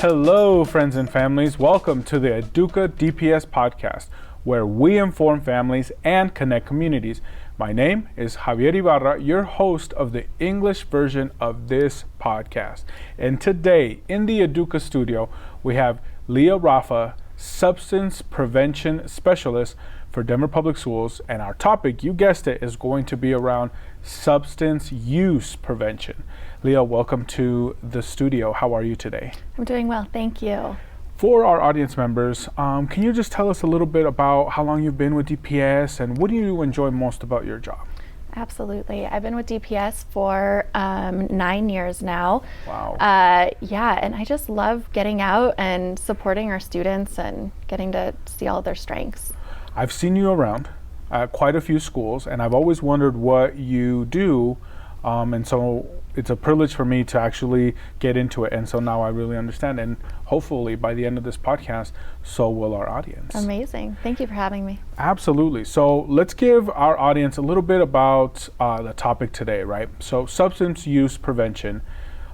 Hello, friends and families. Welcome to the EDUCA DPS Podcast, where we inform families and connect communities. My name is Javier Ibarra, your host of the English version of this podcast. And today, in the EDUCA studio, we have Leah Raffa, Substance Prevention Specialist for Denver Public Schools. And our topic, you guessed it, is going to be around substance use prevention. Leah, welcome to the studio. How are you today? I'm doing well, thank you. For our audience members, can you just tell us a little bit about how long you've been with DPS and what do you enjoy most about your job? Absolutely. I've been with DPS for 9 years now. Wow. And I just love getting out and supporting our students and getting to see all their strengths. I've seen you around at quite a few schools, and I've always wondered what you do, and so it's a privilege for me to actually get into it, and so now I really understand, and hopefully by the end of this podcast, so will our audience. Amazing. Thank you for having me. Absolutely. So let's give our audience a little bit about the topic today, right? So substance use prevention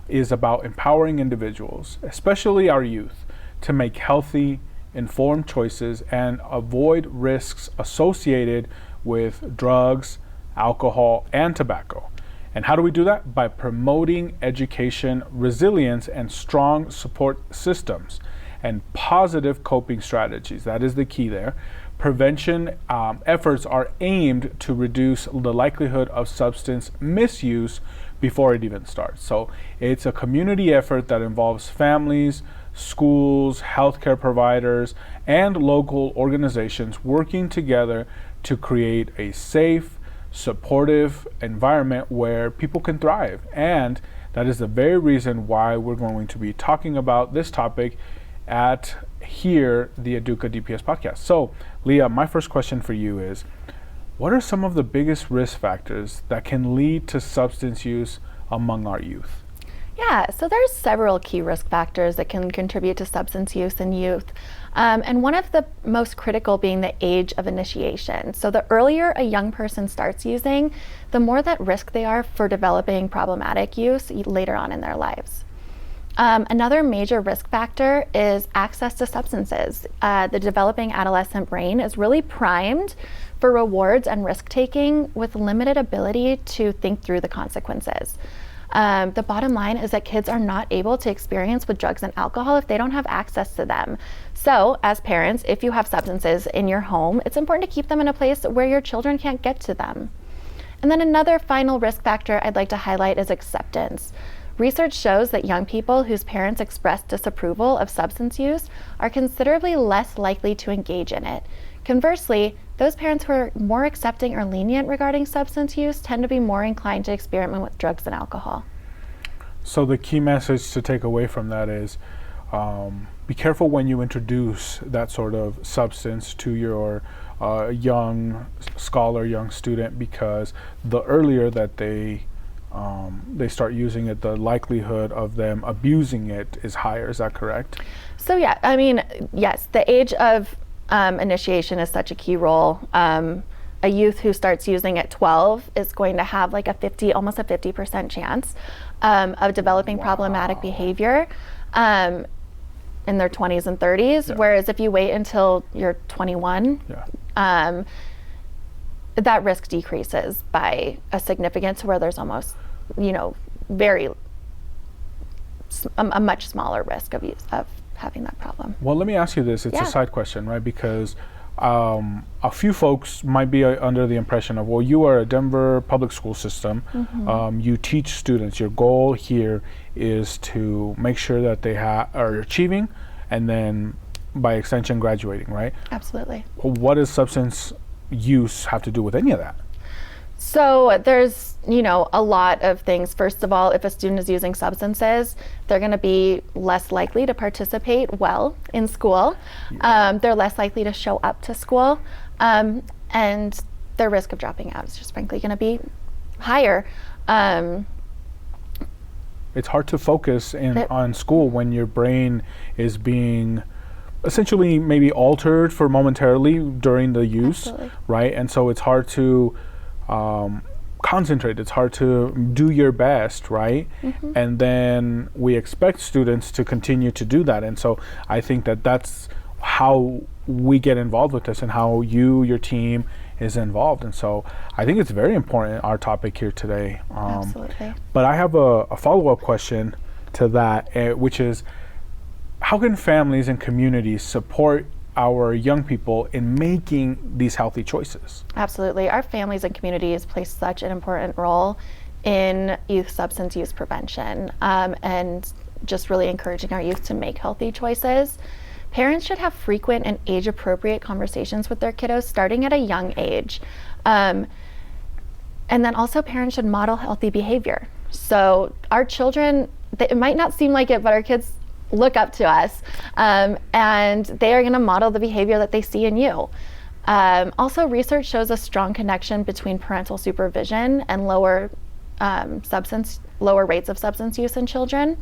is about empowering individuals, especially our youth, to make healthy, informed choices and avoid risks associated with drugs, alcohol, and tobacco. And how do we do that? By promoting education, resilience, and strong support systems and positive coping strategies. That is the key there. Prevention efforts are aimed to reduce the likelihood of substance misuse before it even starts. So it's a community effort that involves families, schools, healthcare providers, and local organizations working together to create a safe, supportive environment where people can thrive. And that is the very reason why we're going to be talking about this topic at here, the EDUCA DPS Podcast. So, Leah, my first question for you is, what are some of the biggest risk factors that can lead to substance use among our youth? Yeah, so there's several key risk factors that can contribute to substance use in youth. And one of the most critical being the age of initiation. So the earlier a young person starts using, the more at risk they are for developing problematic use later on in their lives. Another major risk factor is access to substances. The developing adolescent brain is really primed for rewards and risk-taking with limited ability to think through the consequences. The bottom line is that kids are not able to experience with drugs and alcohol if they don't have access to them. So, as parents, if you have substances in your home, it's important to keep them in a place where your children can't get to them. And then another final risk factor I'd like to highlight is acceptance. Research shows that young people whose parents express disapproval of substance use are considerably less likely to engage in it. Conversely, those parents who are more accepting or lenient regarding substance use tend to be more inclined to experiment with drugs and alcohol. So the key message to take away from that is be careful when you introduce that sort of substance to your young scholar, young student, because the earlier that they start using it, the likelihood of them abusing it is higher. Is that correct? So yeah, I mean, yes, the age of initiation is such a key role. A youth who starts using at 12 is going to have like almost a 50% chance of developing problematic behavior in their 20s and 30s. Yeah. Whereas if you wait until you're 21, that risk decreases by a significance where there's almost, a much smaller risk of having that problem. Well, let me ask you this. It's a side question, right? Because a few folks might be under the impression of, well, you are a Denver public school system. Mm-hmm. You teach students. Your goal here is to make sure that they are achieving and then by extension graduating, right? Absolutely. What does substance use have to do with any of that? So there's, a lot of things. First of all, if a student is using substances, they're going to be less likely to participate well in school. Yeah. They're less likely to show up to school, and their risk of dropping out is just frankly going to be higher. It's hard to focus on school when your brain is being essentially maybe altered for momentarily during the use. Absolutely. Right? And so it's hard to concentrate. It's hard to do your best, right? And then we expect students to continue to do that. And so I think that that's how we get involved with this and how your team is involved. And so I think it's very important, our topic here today. Absolutely. But I have a follow-up question to that, which is, how can families and communities support our young people in making these healthy choices? Absolutely. Our families and communities play such an important role in youth substance use prevention, and just really encouraging our youth to make healthy choices. Parents should have frequent and age-appropriate conversations with their kiddos starting at a young age. And then also parents should model healthy behavior. So our children, it might not seem like it, but our kids look up to us, and they are going to model the behavior that they see in you. Also, research shows a strong connection between parental supervision and lower rates of substance use in children.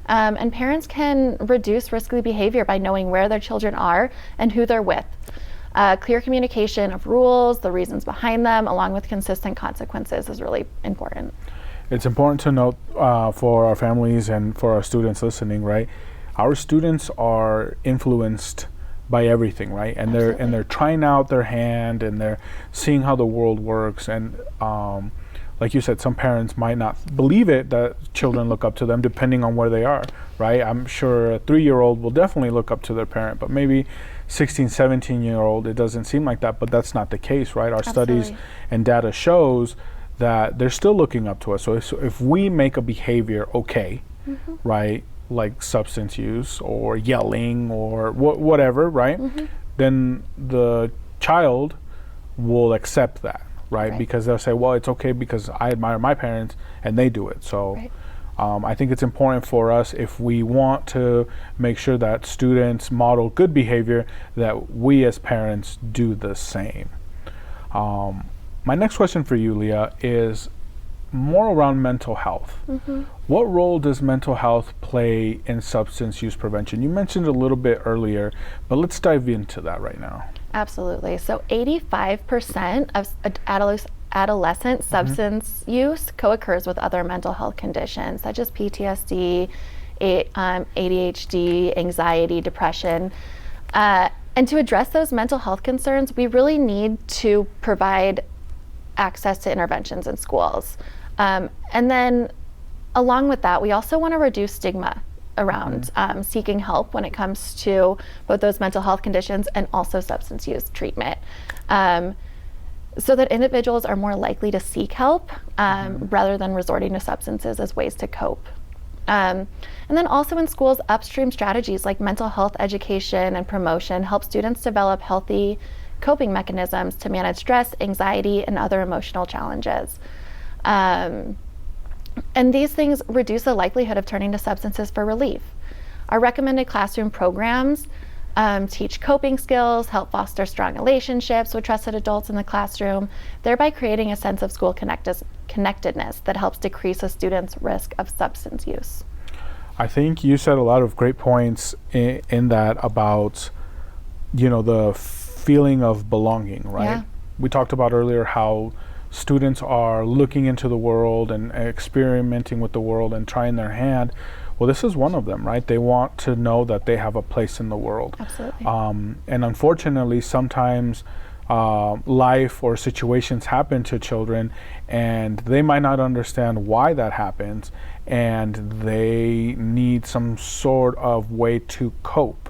And parents can reduce risky behavior by knowing where their children are and who they're with. Clear communication of rules, the reasons behind them, along with consistent consequences is really important. It's important to note for our families and for our students listening, right? Our students are influenced by everything, right? And they're trying out their hand, and they're seeing how the world works. And like you said, some parents might not believe it that children look up to them, depending on where they are, right? I'm sure a 3-year-old will definitely look up to their parent, but maybe 16, 17-year-old, it doesn't seem like that, but that's not the case, right? Our studies and data shows that they're still looking up to us. So if we make a behavior okay, right, like substance use or yelling or whatever, right, then the child will accept that, right? Because they'll say, well, it's okay because I admire my parents and they do it. So I think it's important for us, if we want to make sure that students model good behavior, that we as parents do the same. My next question for you, Leah, is more around mental health. What role does mental health play in substance use prevention? You mentioned a little bit earlier, but let's dive into that right now. Absolutely. So 85% of adolescent substance use co-occurs with other mental health conditions, such as PTSD, ADHD, anxiety, depression. And to address those mental health concerns, we really need to provide access to interventions in schools. And then along with that, we also want to reduce stigma around seeking help when it comes to both those mental health conditions and also substance use treatment, so that individuals are more likely to seek help rather than resorting to substances as ways to cope. And then also in schools, upstream strategies like mental health education and promotion help students develop healthy coping mechanisms to manage stress, anxiety, and other emotional challenges. And these things reduce the likelihood of turning to substances for relief. Our recommended classroom programs teach coping skills, help foster strong relationships with trusted adults in the classroom, thereby creating a sense of school connectedness that helps decrease a student's risk of substance use. I think you said a lot of great points in that about, the feeling of belonging, right? Yeah. We talked about earlier how students are looking into the world and experimenting with the world and trying their hand. Well, this is one of them, right? They want to know that they have a place in the world. Absolutely. And unfortunately, sometimes life or situations happen to children, and they might not understand why that happens, and they need some sort of way to cope.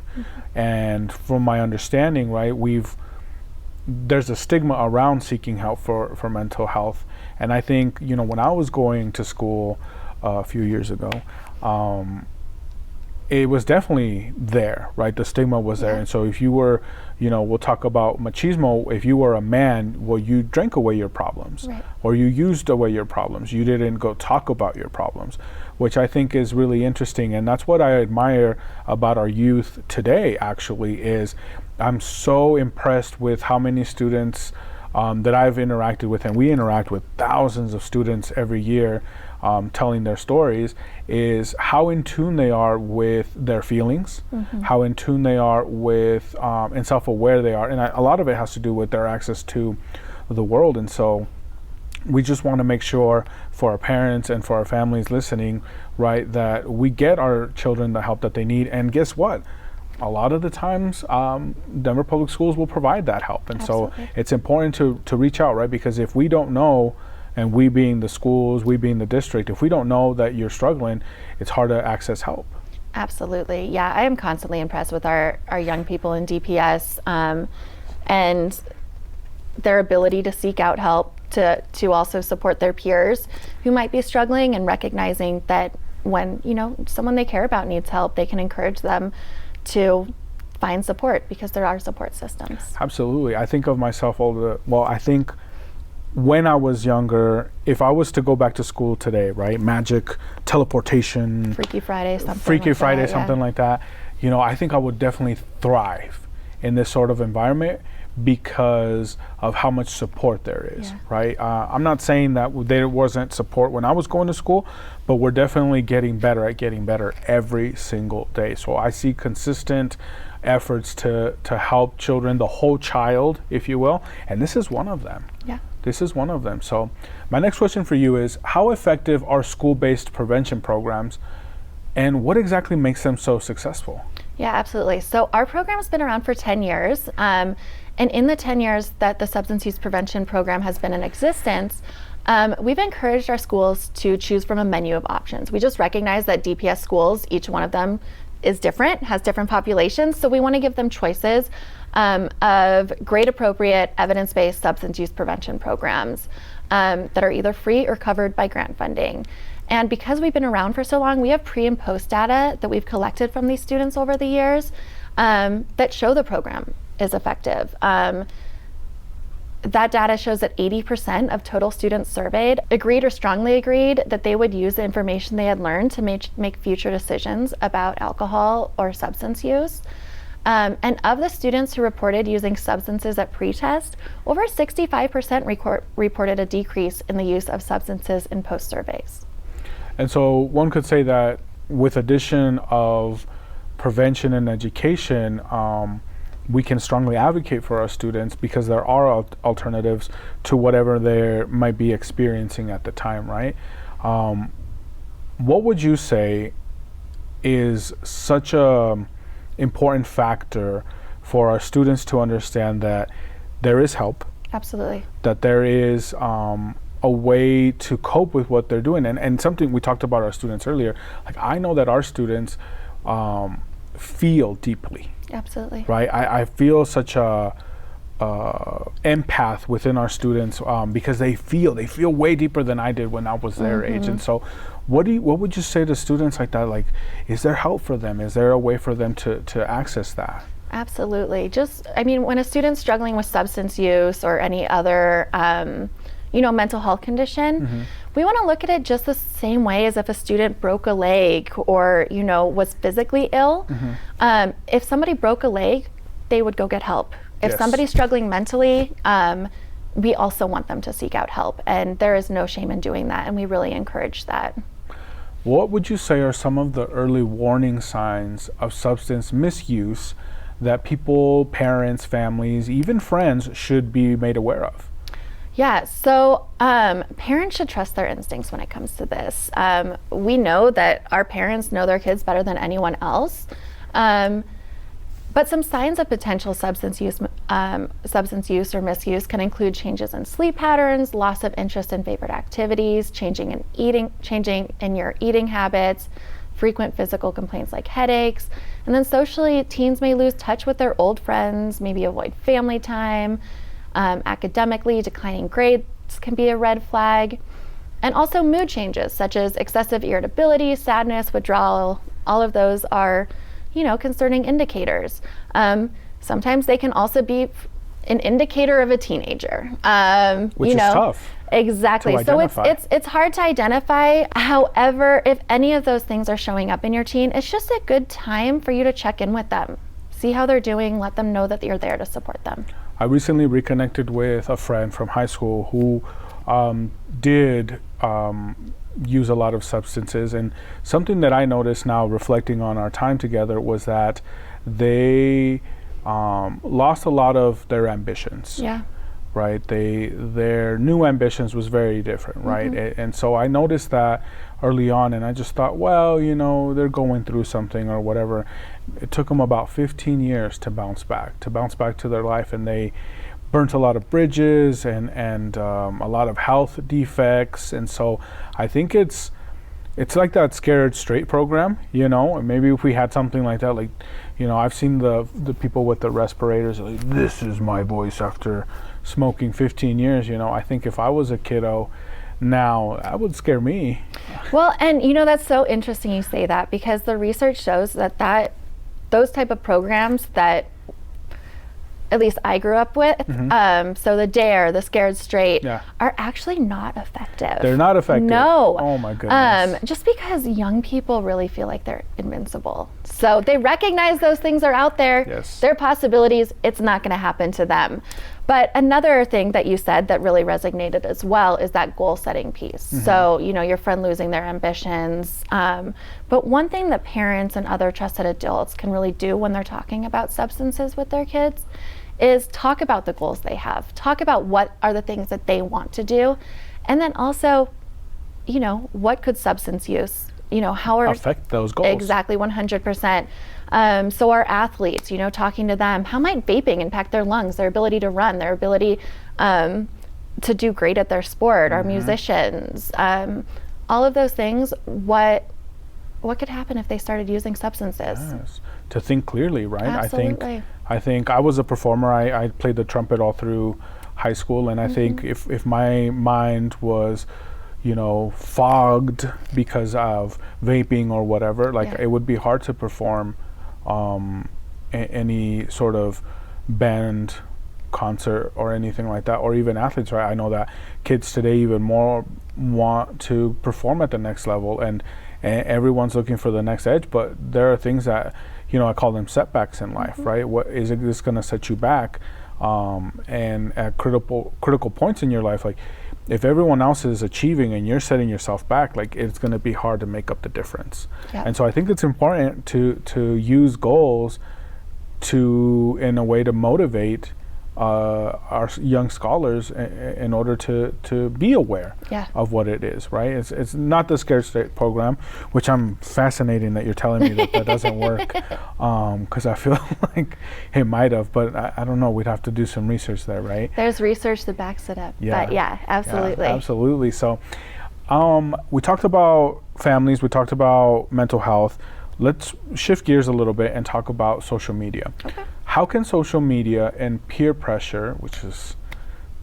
And from my understanding, right, there's a stigma around seeking help for mental health. And I think, when I was going to school a few years ago, it was definitely there, right? The stigma was there. And so if you were, we'll talk about machismo, if you were a man, well, you drank away your problems, or you used away your problems. You didn't go talk about your problems, which I think is really interesting. And that's what I admire about our youth today, actually, is I'm so impressed with how many students that I've interacted with, and we interact with thousands of students every year, telling their stories, is how in tune they are with their feelings, how in tune they are with and self-aware they are. And a lot of it has to do with their access to the world. And so we just want to make sure for our parents and for our families listening, right, that we get our children the help that they need. And guess what? A lot of the times, Denver Public Schools will provide that help. And Absolutely. so it's important to reach out, right? Because if we don't know, and we being the schools, we being the district, if we don't know that you're struggling, it's hard to access help. Absolutely. Yeah, I am constantly impressed with our young people in DPS and their ability to seek out help, to also support their peers who might be struggling, and recognizing that when, someone they care about needs help, they can encourage them to find support, because there are support systems. Absolutely. I think of myself I think when I was younger, if I was to go back to school today, right, magic, teleportation, Freaky Friday, something like that, I think I would definitely thrive in this sort of environment because of how much support there is, right? I'm not saying that there wasn't support when I was going to school, but we're definitely getting better every single day. So I see consistent efforts to help children, the whole child, if you will, and this is one of them. Yeah. This is one of them. So my next question for you is, how effective are school-based prevention programs, and what exactly makes them so successful? Yeah, absolutely. So our program's been around for 10 years. And in the 10 years that the substance use prevention program has been in existence, we've encouraged our schools to choose from a menu of options. We just recognize that DPS schools, each one of them is different, has different populations. So we want to give them choices of grade appropriate, evidence-based substance use prevention programs that are either free or covered by grant funding. And because we've been around for so long, we have pre and post data that we've collected from these students over the years that show the program is effective. That data shows that 80% of total students surveyed agreed or strongly agreed that they would use the information they had learned to make future decisions about alcohol or substance use. And of the students who reported using substances at pre-test, over 65% reported a decrease in the use of substances in post-surveys. And so one could say that with addition of prevention and education, we can strongly advocate for our students because there are alternatives to whatever they might be experiencing at the time, right? What would you say is such a important factor for our students to understand that there is help? Absolutely. That there is a way to cope with what they're doing. And something we talked about our students earlier, like I know that our students feel deeply. Absolutely. Right? I feel such a empath within our students because they feel way deeper than I did when I was their age. And so what would you say to students like that? Like, is there help for them? Is there a way for them to access that? Absolutely. When a student's struggling with substance use or any other mental health condition, we want to look at it just the same way as if a student broke a leg or, was physically ill. If somebody broke a leg, they would go get help. If somebody's struggling mentally, we also want them to seek out help. And there is no shame in doing that. And we really encourage that. What would you say are some of the early warning signs of substance misuse that people, parents, families, even friends should be made aware of? Yeah, so parents should trust their instincts when it comes to this. We know that our parents know their kids better than anyone else. But some signs of potential substance use or misuse can include changes in sleep patterns, loss of interest in favorite activities, changing in your eating habits, frequent physical complaints like headaches. And then socially, teens may lose touch with their old friends, maybe avoid family time. Academically, declining grades can be a red flag. And also mood changes such as excessive irritability, sadness, withdrawal. All of those are, concerning indicators. Sometimes they can also be an indicator of a teenager. Which is tough. Exactly. So it's hard to identify. However, if any of those things are showing up in your teen, it's just a good time for you to check in with them. See how they're doing, let them know that you're there to support them. I recently reconnected with a friend from high school who did use a lot of substances, and something that I noticed now reflecting on our time together was that they lost a lot of their ambitions. Yeah. right? Their new ambitions was very different, right? And so I noticed that early on, and I just thought, well, they're going through something or whatever. It took them about 15 years to bounce back to their life, and they burnt a lot of bridges and a lot of health defects. And so I think it's like that Scared Straight program, and maybe if we had something like that, like, I've seen the people with the respirators, like, this is my voice after smoking 15 years. I think if I was a kiddo now, that would scare me. Well, and that's so interesting you say that, because the research shows that those type of programs that at least I grew up with, so the DARE, the Scared Straight, are actually not effective. They're not effective? No. Oh my goodness. Just because young people really feel like they're invincible. So they recognize those things are out there. Yes. They're possibilities. It's not going to happen to them. But another thing that you said that really resonated as well is that goal setting piece. So, your friend losing their ambitions. But one thing that parents and other trusted adults can really do when they're talking about substances with their kids is talk about the goals they have. Talk about what are the things that they want to do. And then also, what could substance use, how are affect those goals? Exactly, 100%. So our athletes, talking to them, how might vaping impact their lungs, their ability to run, their ability to do great at their sport, our musicians, all of those things, what could happen if they started using substances? Yes. To think clearly, right? Absolutely. I think I was a performer. I played the trumpet all through high school, and I think if my mind was fogged because of vaping or whatever, it would be hard to perform any sort of band concert or anything like that, or even athletes, right? I know that kids today even more want to perform at the next level, and everyone's looking for the next edge, but there are things that, I call them setbacks in life, right? What is it this going to set you back? And at critical points in your life, like, if everyone else is achieving and you're setting yourself back, like, it's going to be hard to make up the difference. And so I think it's important to use goals in a way to motivate our young scholars in order to be aware of what it is, right? It's not the Scared Straight program, which I'm fascinated that you're telling me that doesn't work, because I feel like it might have, but I don't know. We'd have to do some research there, right? There's research that backs it up. But absolutely. Yeah, absolutely. So we talked about families, we talked about mental health. Let's shift gears a little bit and talk about social media. Okay. How can social media and peer pressure, which is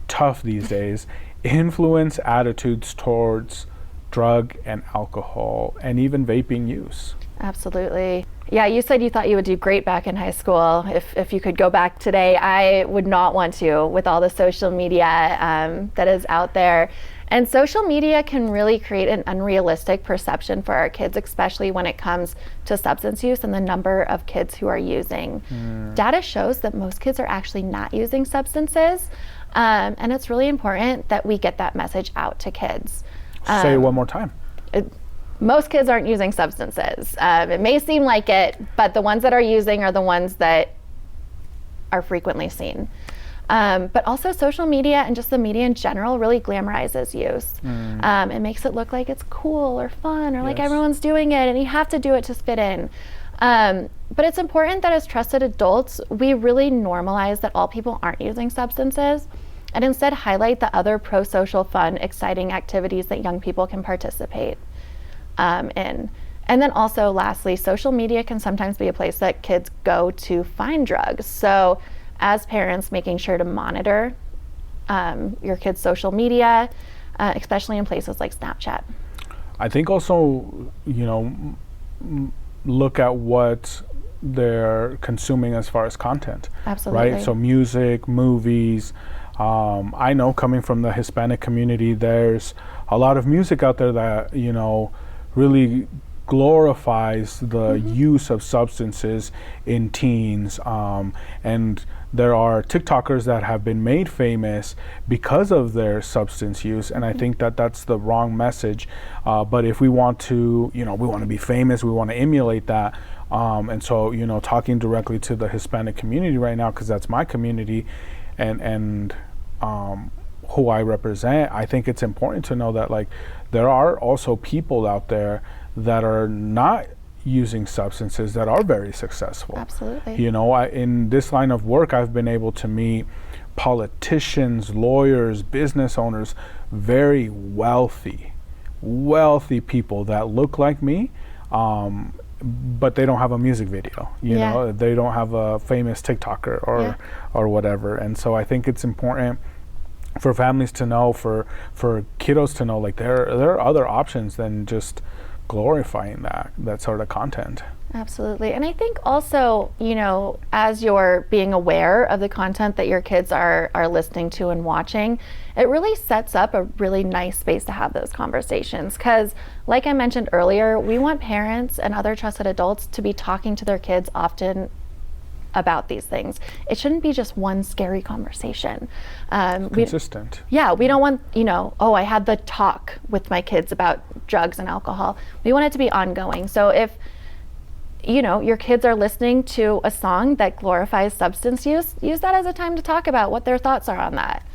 tough these days, influence attitudes towards drug and alcohol and even vaping use? Absolutely. Yeah, you said you thought you would do great back in high school. If you could go back today, I would not want to, with all the social media that is out there. And social media can really create an unrealistic perception for our kids, especially when it comes to substance use and the number of kids who are using. Data shows that most kids are actually not using substances, and it's really important that we get that message out to kids. Say it one more time. Most kids aren't using substances. It may seem like it, but the ones that are using are the ones that are frequently seen. But also social media and just the media in general really glamorizes use. It makes it look like it's cool or fun or like everyone's doing it and you have to do it to fit in. But it's important that as trusted adults, we really normalize that all people aren't using substances and instead highlight the other pro-social, fun, exciting activities that young people can participate in. And then also lastly, social media can sometimes be a place that kids go to find drugs. So as parents, making sure to monitor your kids' social media, especially in places like Snapchat. I think also, look at what they're consuming as far as content. Absolutely. Right? So music, movies. I know coming from the Hispanic community, there's a lot of music out there that, really glorifies the use of substances in teens. And there are TikTokers that have been made famous because of their substance use, and I think that that's the wrong message. But if we want to, we want to be famous, we want to emulate that. And so, talking directly to the Hispanic community right now, because that's my community, and who I represent, I think it's important to know that like there are also people out there that are not using substances that are very successful. Absolutely. You know, in this line of work, I've been able to meet politicians, lawyers, business owners, very wealthy people that look like me, but they don't have a music video. You know, they don't have a famous TikToker or whatever. And so I think it's important for families to know, for kiddos to know, like there are other options than just glorifying that sort of content. Absolutely. And I think also, you know, as you're being aware of the content that your kids are listening to and watching, it really sets up a really nice space to have those conversations. Because like I mentioned earlier, we want parents and other trusted adults to be talking to their kids often about these things. It shouldn't be just one scary conversation. Consistent. We don't want, you know, oh, I had the talk with my kids about drugs and alcohol. We want it to be ongoing. So if, you know, your kids are listening to a song that glorifies substance use that as a time to talk about what their thoughts are on that.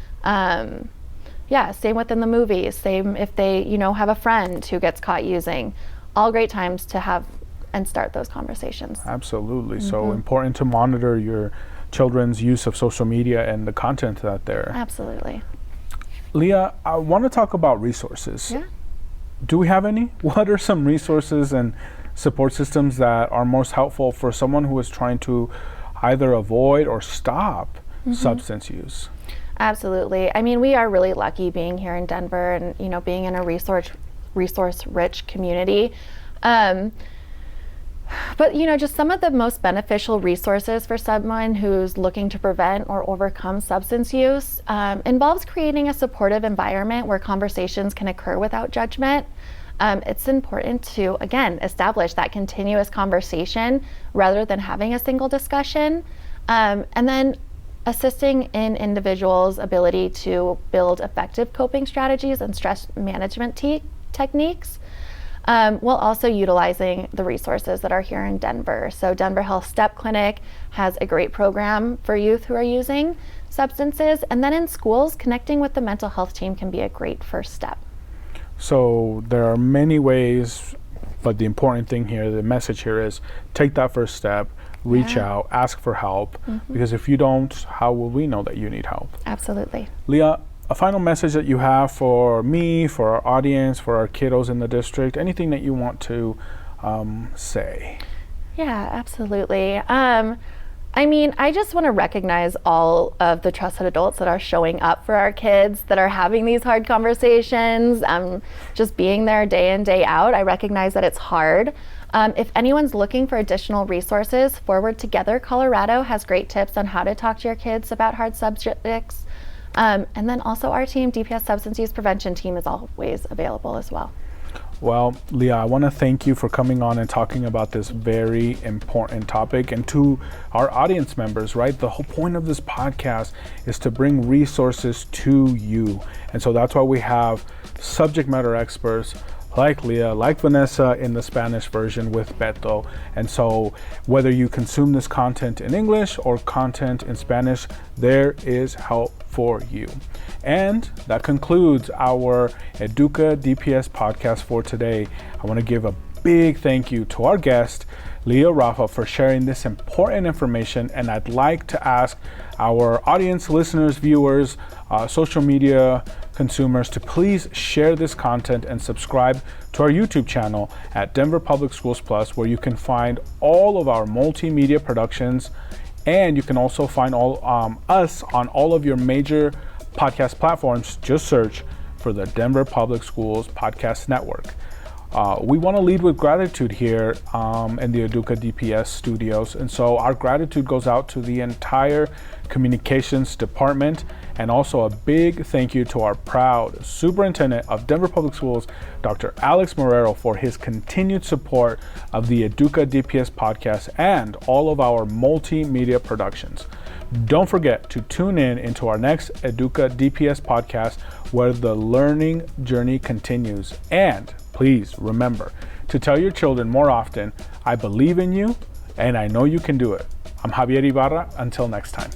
Same within the movies, same if they, you know, have a friend who gets caught using. All great times to have and start those conversations. Absolutely. So important to monitor your children's use of social media and the content out there. Absolutely. Leah, I want to talk about resources. Yeah. Do we have any? What are some resources and support systems that are most helpful for someone who is trying to either avoid or stop substance use? Absolutely. I mean, we are really lucky being here in Denver and, you know, being in a resource-rich community. But, you know, just some of the most beneficial resources for someone who's looking to prevent or overcome substance use involves creating a supportive environment where conversations can occur without judgment. It's important to, again, establish that continuous conversation rather than having a single discussion. And then assisting in individuals' ability to build effective coping strategies and stress management techniques. While also utilizing the resources that are here in Denver. So Denver Health Step Clinic has a great program for youth who are using substances. And then in schools, connecting with the mental health team can be a great first step. So there are many ways, but the important thing here, the message here is take that first step, reach out, ask for help, because if you don't, how will we know that you need help? Absolutely. Leah, a final message that you have for me, for our audience, for our kiddos in the district, anything that you want to say? Yeah, absolutely. I mean, I just want to recognize all of the trusted adults that are showing up for our kids, that are having these hard conversations, just being there day in, day out. I recognize that it's hard. If anyone's looking for additional resources, Forward Together Colorado has great tips on how to talk to your kids about hard subjects. And then also our team, DPS Substance Use Prevention team, is always available as well. Well, Leah, I want to thank you for coming on and talking about this very important topic. And to our audience members, right, the whole point of this podcast is to bring resources to you. And so that's why we have subject matter experts like Leah, like Vannessa in the Spanish version with Beto. And so whether you consume this content in English or content in Spanish, there is help for you. And that concludes our EDUCA DPS podcast for today. I want to give a big thank you to our guest, Leah Raffa, for sharing this important information. And I'd like to ask our audience, listeners, viewers, social media consumers to please share this content and subscribe to our YouTube channel at Denver Public Schools Plus, where you can find all of our multimedia productions, and you can also find all us on all of your major podcast platforms. Just search for the Denver Public Schools Podcast Network. We want to lead with gratitude here in the EDUCA DPS studios. And so our gratitude goes out to the entire communications department, and also a big thank you to our proud superintendent of Denver Public Schools, Dr. Alex Marrero, for his continued support of the EDUCA DPS podcast and all of our multimedia productions. Don't forget to tune in into our next EDUCA DPS podcast, where the learning journey continues. And please remember to tell your children more often, I believe in you and I know you can do it. I'm Javier Ibarra. Until next time.